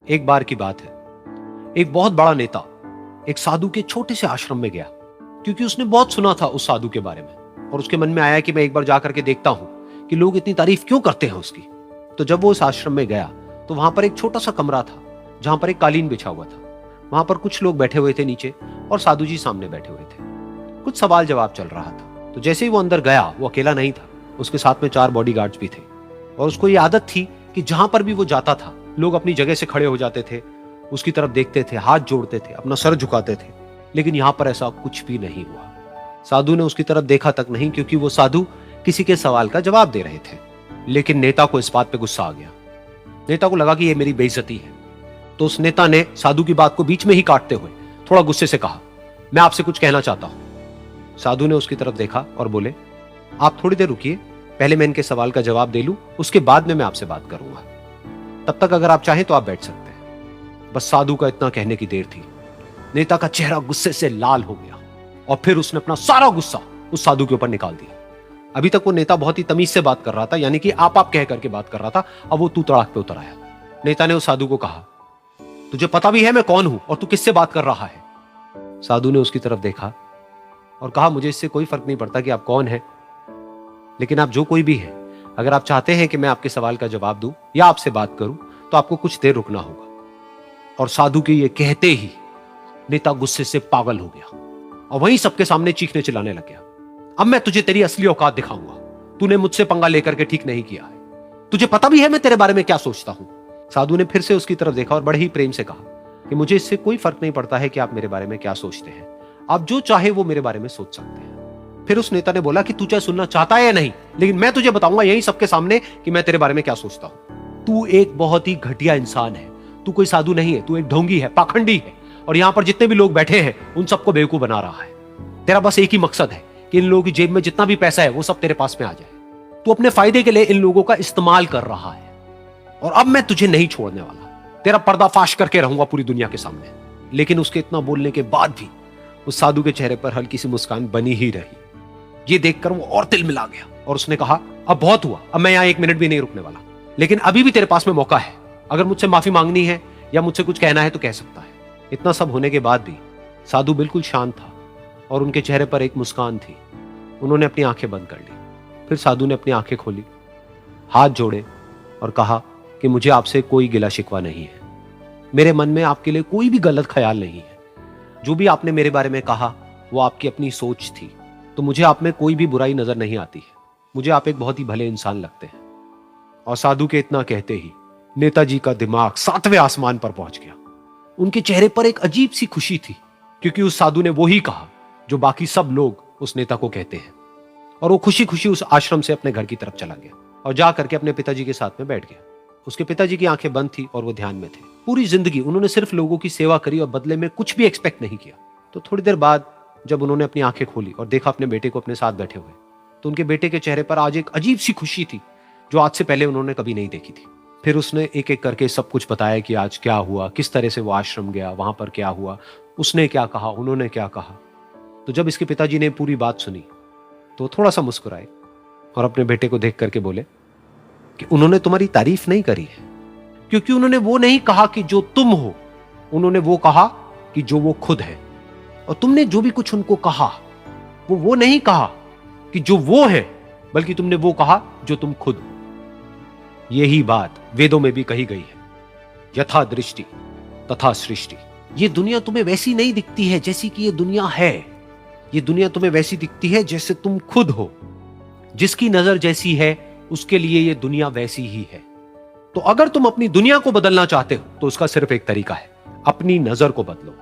एक बार की बात है, एक बहुत बड़ा नेता एक साधु के छोटे से आश्रम में गया, क्योंकि उसने बहुत सुना था उस साधु के बारे में और उसके मन में आया कि मैं एक बार जाकर के देखता हूं कि लोग इतनी तारीफ क्यों करते हैं उसकी। तो जब वो उस आश्रम में गया तो वहां पर एक छोटा सा कमरा था जहां पर एक कालीन बिछा हुआ था। वहां पर कुछ लोग बैठे हुए थे नीचे और साधु जी सामने बैठे हुए थे। कुछ सवाल जवाब चल रहा था। तो जैसे ही वो अंदर गया, वो अकेला नहीं था, उसके साथ में 4 बॉडीगार्ड्स भी थे और उसको ये आदत थी कि जहां पर भी वो जाता था लोग अपनी जगह से खड़े हो जाते थे, उसकी तरफ देखते थे, हाथ जोड़ते थे, अपना सर झुकाते थे। लेकिन यहां पर ऐसा कुछ भी नहीं हुआ। साधु ने उसकी तरफ देखा तक नहीं, क्योंकि वो साधु किसी के सवाल का जवाब दे रहे थे। लेकिन नेता को इस बात पे गुस्सा आ गया। नेता को लगा कि ये मेरी बेइज्जती है। तो उस नेता ने साधु की बात को बीच में ही काटते हुए थोड़ा गुस्से से कहा, मैं आपसे कुछ कहना चाहता हूं। साधु ने उसकी तरफ देखा और बोले, आप थोड़ी देर रुकिए, पहले मैं इनके सवाल का जवाब दे लूं, उसके बाद में मैं आपसे बात करूंगा। तब तक अगर आप चाहें तो आप बैठ सकते हैं। बस साधु का इतना कहने की देर थी। नेता का चेहरा गुस्से से लाल हो गया और फिर उसने अपना सारा गुस्सा उस साधु के ऊपर निकाल दिया। अभी तक वो नेता बहुत ही तमीज से बात कर रहा था, यानी कि आप कह करके बात कर रहा था। अब वो तू तड़ाक पे उतर आया। नेता ने उस साधु को कहा, तुझे पता भी है मैं कौन हूं और तू किससे बात कर रहा है? साधु ने उसकी तरफ देखा और कहा, मुझे इससे कोई फर्क नहीं पड़ता कि आप कौन हैं, लेकिन आप जो कोई भी हैं, अगर आप चाहते हैं कि मैं आपके सवाल का जवाब दूं या आपसे बात करूं तो आपको कुछ देर रुकना होगा। और साधु के ये कहते ही नेता गुस्से से पागल हो गया और वहीं सबके सामने चीखने चिल्लाने लग गया, अब मैं तुझे तेरी असली औकात दिखाऊंगा। तूने मुझसे पंगा लेकर के ठीक नहीं किया है। तुझे पता भी है मैं तेरे बारे में क्या सोचता हूं। साधु ने फिर से उसकी तरफ देखा और बड़े ही प्रेम से कहा कि मुझे इससे कोई फर्क नहीं पड़ता है कि आप मेरे बारे में क्या सोचते हैं। आप जो चाहे वो मेरे बारे में सोच सकते हैं। फिर उस नेता ने बोला कि तू चाहे सुनना चाहता है या नहीं, लेकिन मैं तुझे बताऊंगा यही सबके सामने कि मैं तेरे बारे में क्या सोचता हूं। तू एक बहुत ही घटिया इंसान है। तू कोई साधु नहीं है, तू एक ढोंगी है, पाखंडी है और यहां पर जितने भी लोग बैठे हैं उन सबको बेवकूफ बना रहा है। तेरा बस एक ही मकसद है कि इन लोगों की जेब में जितना भी पैसा है वो सब तेरे पास में आ जाए। तू अपने फायदे के लिए इन लोगों का इस्तेमाल कर रहा है और अब मैं तुझे नहीं छोड़ने वाला। तेरा पर्दाफाश करके रहूंगा पूरी दुनिया के सामने। लेकिन उसके इतना बोलने के बाद भी उस साधु के चेहरे पर हल्की सी मुस्कान बनी ही रही। ये देखकर वो और तिल मिला गया और उसने कहा, अब बहुत हुआ, अब मैं यहां 1 मिनट भी नहीं रुकने वाला। लेकिन अभी भी तेरे पास में मौका है। अगर मुझसे माफी मांगनी है या मुझसे कुछ कहना है तो कह सकता है। इतना सब होने के बाद भी साधु बिल्कुल शांत था और उनके चेहरे पर एक मुस्कान थी। उन्होंने अपनी आंखें बंद कर ली। फिर साधु ने अपनी आंखें खोली, हाथ जोड़े और कहा कि मुझे आपसे कोई गिला शिकवा नहीं है। मेरे मन में आपके लिए कोई भी गलत ख्याल नहीं है। जो भी आपने मेरे बारे में कहा वो आपकी अपनी सोच थी। तो मुझे आप में कोई भी बुराई नजर नहीं आती है। मुझे आप एक बहुत ही भले इंसान लगते हैं। और साधु के इतना कहते ही नेताजी का दिमाग 7वें आसमान पर पहुंच गया। उनके चेहरे पर एक अजीब सी खुशी थी, क्योंकि उस साधु ने वो ही कहा जो बाकी सब लोग उस नेता को कहते हैं। और वो खुशी खुशी उस आश्रम से अपने घर की तरफ चला गया और जा करके अपने पिताजी के साथ में बैठ गया। उसके पिताजी की आंखें बंद थी और वो ध्यान में थे। पूरी जिंदगी उन्होंने सिर्फ लोगों की सेवा करी और बदले में कुछ भी एक्सपेक्ट नहीं किया। तो थोड़ी देर बाद जब उन्होंने अपनी आंखें खोली और देखा अपने बेटे को अपने साथ बैठे हुए, तो उनके बेटे के चेहरे पर आज एक अजीब सी खुशी थी जो आज से पहले उन्होंने कभी नहीं देखी थी। फिर उसने एक एक करके सब कुछ बताया कि आज क्या हुआ, किस तरह से वो आश्रम गया, वहां पर क्या हुआ, उसने क्या कहा, उन्होंने क्या कहा। तो जब इसके पिताजी ने पूरी बात सुनी तो थोड़ा सा मुस्कुराए और अपने बेटे को देख करके बोले कि उन्होंने तुम्हारी तारीफ नहीं करी है, क्योंकि उन्होंने वो नहीं कहा कि जो तुम हो, उन्होंने वो कहा कि जो वो खुद है। और तुमने जो भी कुछ उनको कहा वो नहीं कहा कि जो वो है, बल्कि तुमने वो कहा जो तुम खुद हो। यही बात वेदों में भी कही गई है, यथा दृष्टि तथा सृष्टि। ये दुनिया तुम्हें वैसी नहीं दिखती है जैसी कि ये दुनिया है। ये दुनिया तुम्हें वैसी दिखती है जैसे तुम खुद हो। जिसकी नजर जैसी है उसके लिए ये दुनिया वैसी ही है। तो अगर तुम अपनी दुनिया को बदलना चाहते हो तो उसका सिर्फ एक तरीका है, अपनी नजर को बदलो।